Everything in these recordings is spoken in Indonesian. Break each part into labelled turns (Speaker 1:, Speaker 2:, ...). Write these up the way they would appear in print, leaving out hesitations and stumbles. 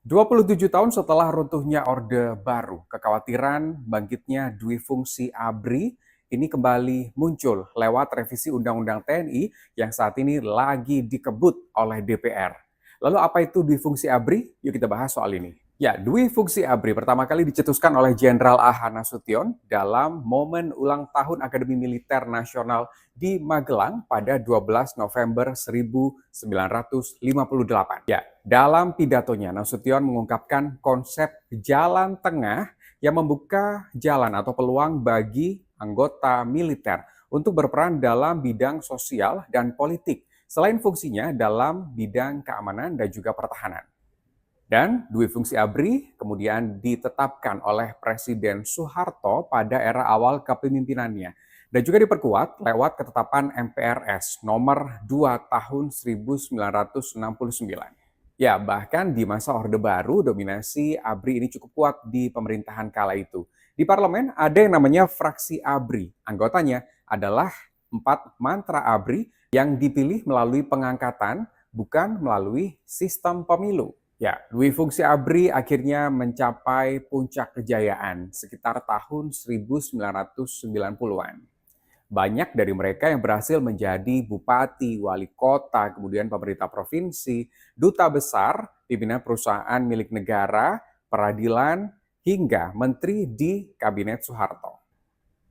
Speaker 1: 27 tahun setelah runtuhnya Orde Baru, kekhawatiran bangkitnya dui fungsi ABRI ini kembali muncul lewat revisi Undang-Undang TNI yang saat ini lagi dikebut oleh DPR. Lalu apa itu dui fungsi ABRI? Yuk kita bahas soal ini. Ya, dui fungsi ABRI pertama kali dicetuskan oleh Jenderal A.H. Nasution dalam momen ulang tahun Akademi Militer Nasional di Magelang pada 12 November 1958. Ya, dalam pidatonya Nasution mengungkapkan konsep jalan tengah yang membuka jalan atau peluang bagi anggota militer untuk berperan dalam bidang sosial dan politik, selain fungsinya dalam bidang keamanan dan juga pertahanan. Dan dui fungsi ABRI kemudian ditetapkan oleh Presiden Soeharto pada era awal kepemimpinannya dan juga diperkuat lewat ketetapan MPRS nomor 2 tahun 1969. Ya, bahkan di masa Orde Baru, dominasi ABRI ini cukup kuat di pemerintahan kala itu. Di parlemen ada yang namanya fraksi ABRI. Anggotanya adalah 4 mantra ABRI yang dipilih melalui pengangkatan, bukan melalui sistem pemilu. Ya, dui fungsi ABRI akhirnya mencapai puncak kejayaan sekitar tahun 1990-an. Banyak dari mereka yang berhasil menjadi bupati, wali kota, kemudian pemerintah provinsi, duta besar, pimpinan perusahaan milik negara, peradilan, hingga menteri di Kabinet Soeharto.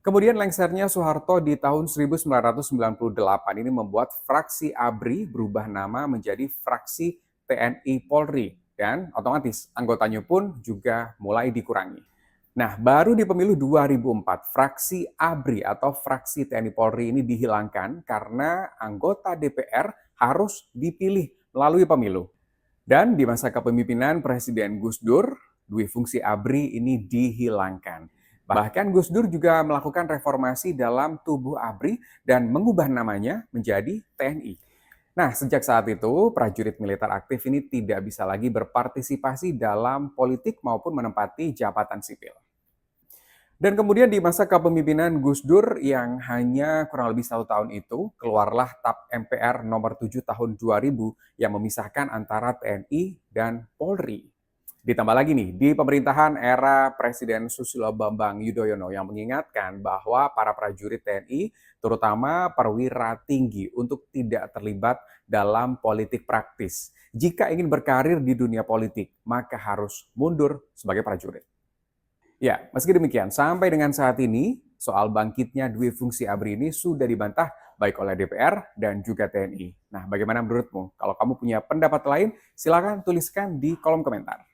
Speaker 1: Kemudian lengsernya Soeharto di tahun 1998 ini membuat fraksi ABRI berubah nama menjadi fraksi TNI Polri dan otomatis anggotanya pun juga mulai dikurangi. Nah, baru di pemilu 2004, fraksi ABRI atau fraksi TNI Polri ini dihilangkan karena anggota DPR harus dipilih melalui pemilu. Dan di masa kepemimpinan Presiden Gus Dur, dui fungsi ABRI ini dihilangkan. Bahkan Gus Dur juga melakukan reformasi dalam tubuh ABRI dan mengubah namanya menjadi TNI. Nah, sejak saat itu, prajurit militer aktif ini tidak bisa lagi berpartisipasi dalam politik maupun menempati jabatan sipil. Dan kemudian di masa kepemimpinan Gus Dur yang hanya kurang lebih 1 tahun itu, keluarlah TAP MPR nomor 7 tahun 2000 yang memisahkan antara TNI dan Polri. Ditambah lagi nih, di pemerintahan era Presiden Susilo Bambang Yudhoyono yang mengingatkan bahwa para prajurit TNI, terutama perwira tinggi, untuk tidak terlibat dalam politik praktis. Jika ingin berkarir di dunia politik, maka harus mundur sebagai prajurit. Ya, meski demikian, sampai dengan saat ini, soal bangkitnya dui fungsi ABRI ini sudah dibantah baik oleh DPR dan juga TNI. Nah, bagaimana menurutmu? Kalau kamu punya pendapat lain, silakan tuliskan di kolom komentar.